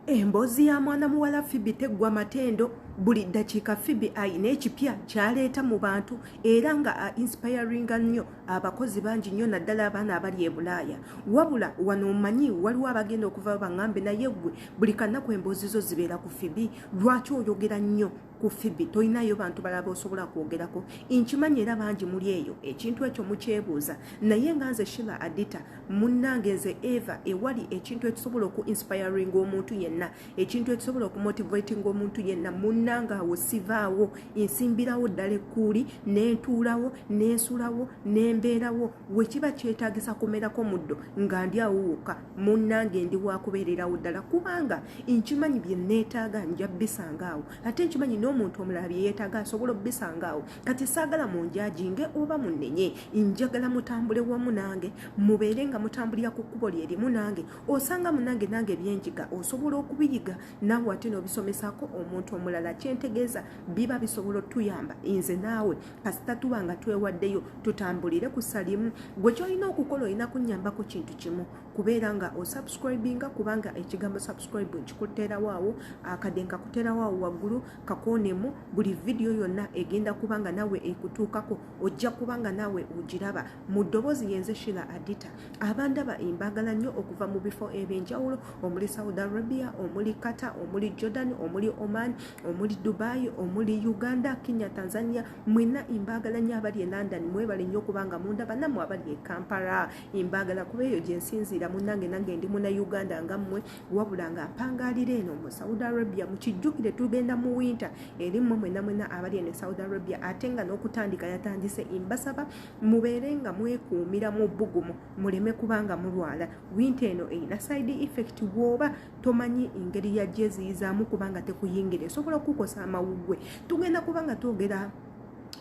Embozi ya mwana muwala Phoebe teggwa matendo. Buli dakiika Phoebe ayina ekipya kyaleeta mu bantu era nga inspiringa nnyo abakozi bangi nnyo naddala abaana abali e Bulaaya. Wabula wano omanyi waliwo abagenda okuva baŋŋambe naye ggwe buli kanaku emboozi zo zibeera ku Phoebe. Lwaki oyogera nnyo ku Phoebe? Toyinayo bantu balaba osobola kwogerako. Nkimanyi era bangi muli eyo ekintu ekyo mukyebuuza, naye nga nze Sheila Adita munnange nze Eva ewali ekintu ekisobola okuinspiringa omuntu yenna, ekintu ekisobola okumotivatinga omuntu yenna, munnanga awo sivaawo, nsimbirawo ddala ekkuuli nentuulawo nensulawo nembeerawo, wekiba kyetaagisa kumerako muddo nga ndi awo wokka munnange ndi wakubeererawo ddala, kubanga nkimanyi bye neetaaga nja bisangaawo, ate nkimanyi n'omuntu omulala bye yeetaaga asobola obbisangaawo. Kati saagala munjajinge oba munnenye, njagala mutambule wamu nange, mubeere nga mutambulira ku kkubo lyerimu nange, osanga munange nange byenjiga osobola okubiyiga naawe ate n'obisomesaako omuntu omulala. Kyentegeeza biba bisobola otuyamba nze naawe kasita tuba nga twewaddeyo tutambulire ku ssalimu. Gwe kyolina okukola olina kunnyambako kintu kimu, kubeera nga osubscribinga, kubanga ekigambo subscribe nkikuteerawo awo, akadde nkakuteerawo awo waggulu kakoonemu. Buli vidiyo yonna egenda kubanga nawe ekutuukako ojja kubanga nawe ogiraba mu ddoboozi yenze Sheila Adita. Abandaba mbagala nnyo okuva mu bifo ebyenjawulo, omuli Saudi Arabia, omuli Qatar, omuli Jordan, omuli Oman, omuli Dubai, omuli Uganda, Kenya, Tanzania. Mwena mbagala nnyo abali e London, mwebale nnyo kubanga mundaba, nammwe abali e Kampala mbagala kuba eyo gye nsinziira. Munnange nange ndi muna Uganda nga mmwe, wabula nga mpangaalira eno mu Saudi Arabia. Mukijjukire tugenda mu winter eri mmwe mwena abali ene Saudi Arabia, ate nga n'okutandika yatandise. Mbasaba mubeere nga mwekuumira mu bbugumu, muleme kubanga mulwala. Winter eno erina side effect bwoba tomanyi engeri yajja eziyizaamu kubanga tekuyingira, esobola okukosa amawuggwe. Tugenda kubanga twogera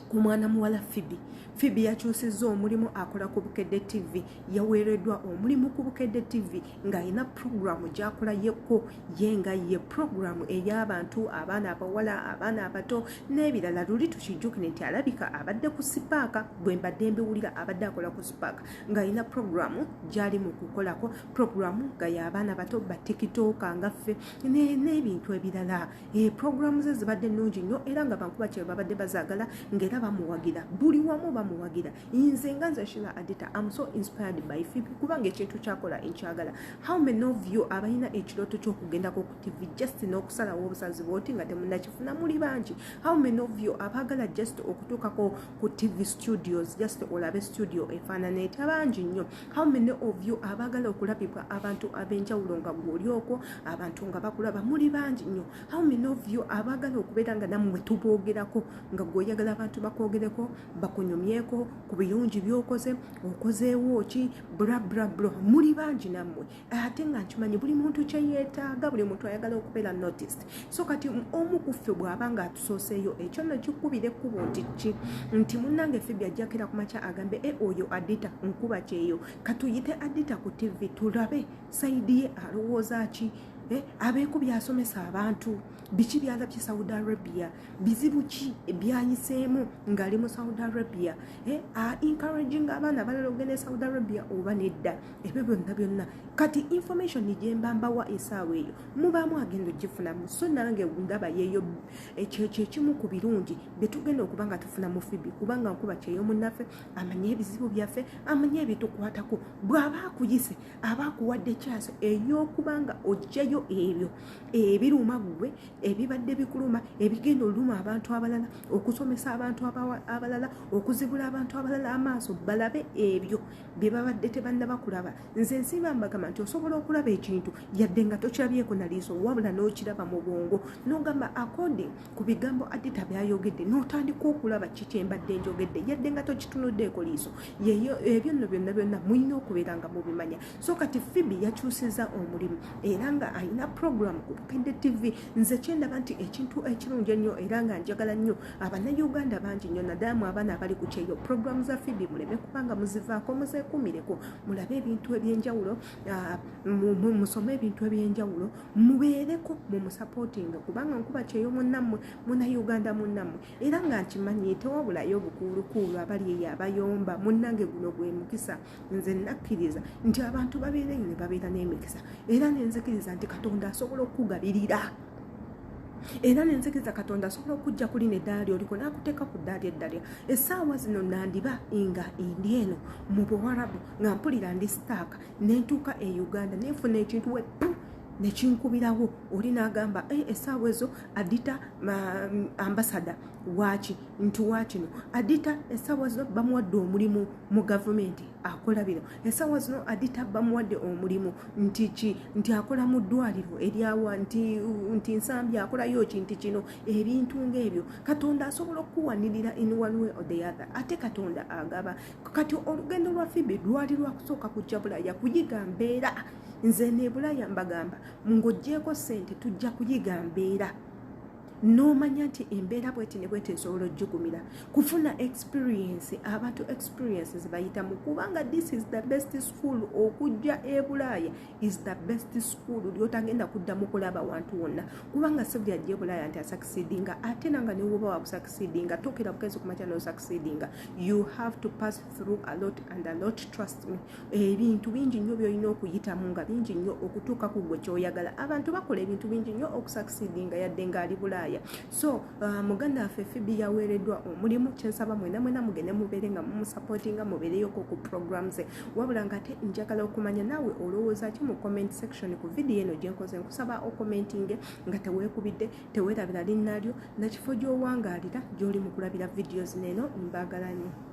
ku mwana muwala Phoebe. Phoebe yakyusizza omulimu akola ku Bukedde TV, yaweereddwa omulimu ku Bukedde TV ng'alina programu gy'akola yekko yenga ye programu ey'abantu, abaana abawala, abaana abato n'ebirala. Luli tukijjukire nti alabika abadde ku sipaaka, bwe mbadde mbiwulira abadde akola ku sipaaka ng'alina programu gy'ali mu kukolako, programu nga y'abaana bato ba TikTok nga ffe n'ebintu ebirala. Programu ze zibadde nnungi nnyo era nga bankuba kye babadde bazaagala ng'era bamuwagira, buli wamu bamuwagira. Nze nga nze Sheila Adita, I'm so inspired by Phoebe kubanga ekintu kyakola enkyagala. How many of you abalina ekirooto ky'okugendako ku TV just n'okusalawo obusazi bwoti nga temunnakifuna muli bangi? How many of you abaagala just okutuukako ku TV studios just olabe studio efaanana etya? Bangi nnyo. How many of you abaagala okulabibwa abantu ab'enjawulo nga gw'oli okwo, abantu nga bakulaba? Muli bangi nnyo. How many of you abaagala okubeera nga nammwe tuboogerako nga gw'oyagala abantu bakwogereko, bakunyumyeko ku birungi by'okoze, okozeewo ki, bla bla bla? Muli bangi nammwe, ate nga nkimanyi buli muntu kye yeetaaga, buli muntu ayagala okubeera noticed. So kati omu ku ffe bw'aba nga atusooseeyo, ekyo nno kikubira ekkubo nti munnange Phoebe ajjakira ku makya agambe oyo Adita nkuba kyeyo, katuyite Adita ku TV tulabe sayidi ye alowooza ki. Abeeko byasomesa abantu, biki byalabye Saudi Arabia, bizibu ki byayiseemu ng'ali mu Saudi Arabia, encouraging abaana abalala ogenda Saudi Arabia oba nedda. Ebyo byonna kati information gye mbambawa essaawa eyo mubaamu agenda ogifunamu. So nange ndaba yeeyo ekimu ku birungi bye tugenda okuba nga tufuna mu Phoebe, kubanga nkuba kyeyo munnaffe amanye ebizibu byaffe, amanye ebitukwatako. Bw'aba akuyise aba akuwadde kyaso ey'okubanga ojjayo ebyo ebiruma gwe, ebibadde bikuluma, ebigenda oluma abantu abalala, okusomesa abantu abalala, okuzibula abantu abalala amaaso balabe ebyo bye babadde tebannaba kulaba. Nze nsimba mbagamba nti osobola okulaba ekintu yadde nga tokirabyeko na liiso, wabula n'okiraba mu bwongo n'ogamba according ku bigambo Adita byayogedde, n'otandika okulaba kiki embadde njogedde yadde nga tokitunuddeeko liiso. Ebyo nno byonna mulina okubeera nga mubimanya. So kati Phoebe yakyusizza omulimu era nga alina program ku Bukedde TV. Nze kyendaba nti ekintu ekirungi ennyo era nga njagala nnyo Abannayuganda bangi nnyo naddala abaana abali ku kyeyo. Program za Phoebe muleme kubanga muzivaako, muzeekuumireko, mulabe ebintu ebyenjawulo, musome ebintu ebyenjawulo, mubeereko mumusapootinga kubanga nkuba kyeyo munnammwe, Munnayuganda munnammwe. Era nga nkimanyi tewabulayo obukuulukuulu abali eyo abayomba. Munnange guno gwe mukisa. Nze nakkiriza nti abantu babeereyo ne babeera n'emikisa era nenzikiriza nti Katonda asobola okugabirira. Era nenzikiriza Katonda asobola okujja kuli neddaali oliko n'akuteeka ku ddaali eddala. Essaawa zino nandiba nga ndi eno mu Buwarabu nga mpulira ndi sitaaka nentuuka e Uganda nefuna ekintu wepu nekinkubirawo oli n'agamba essaawa ezo adita ambasada waaki nti waakino adita essaawa zino bamuwadde omulimu mu gavumenti akola bino, essaawa zino adita bamuwadde omulimu nti akola mu ddwaliro eryawa nti nsambya akolayo ki nti kino ebintu ng'ebyo. Katonda asobola okuwanirira in one way or the other. Ate Katonda agaba. Kati olugendo lwa Phoebe lwali lwakusooka kujja Bulaaya kuyiga mbeera. Nze ne Bulaaya mbagamba ng'oggyeko ssente tujja kuyiga mbeera. N'omanya nti embeera bweti ne bweti esobola ojjugumira kufuna experience, abantu experiences bayitamu, kubanga this is the best school. Okujja e Bulaaya is the best school lyotagenda kuddamu kulaba wantu wonna, kubanga si buli ajja e Bulaaya nti asucceedinga. Ate nanga ne woba wakusucceedinga tokera bukeezi kumakya n'osucceedinga. You have to pass through a lot and a lot, trust me. Ebintu bingi nnyo by'olina okuyitamu nga bingi nnyo okutuuka ku gwe ky'oyagala. Abantu bakola ebintu bingi nnyo okusucceedinga yadde ng'ali Bulaaya. So muganda waffe Phoebe yaweereddwa omulimu. Kyensaba mwena mugende mubeere nga mumusupportinga mubeereyoko ku programs ze. Wabula nga ate njagala okumanya naawe olowooza ki mu comment section ku video eno gye nkoze. Nkusaba okomentinge nga teweekubidde teweerabira linnaalyo na kifo gy'owangaalira gy'oli mu kulabira videos n'eno. Mbaagala nnyo.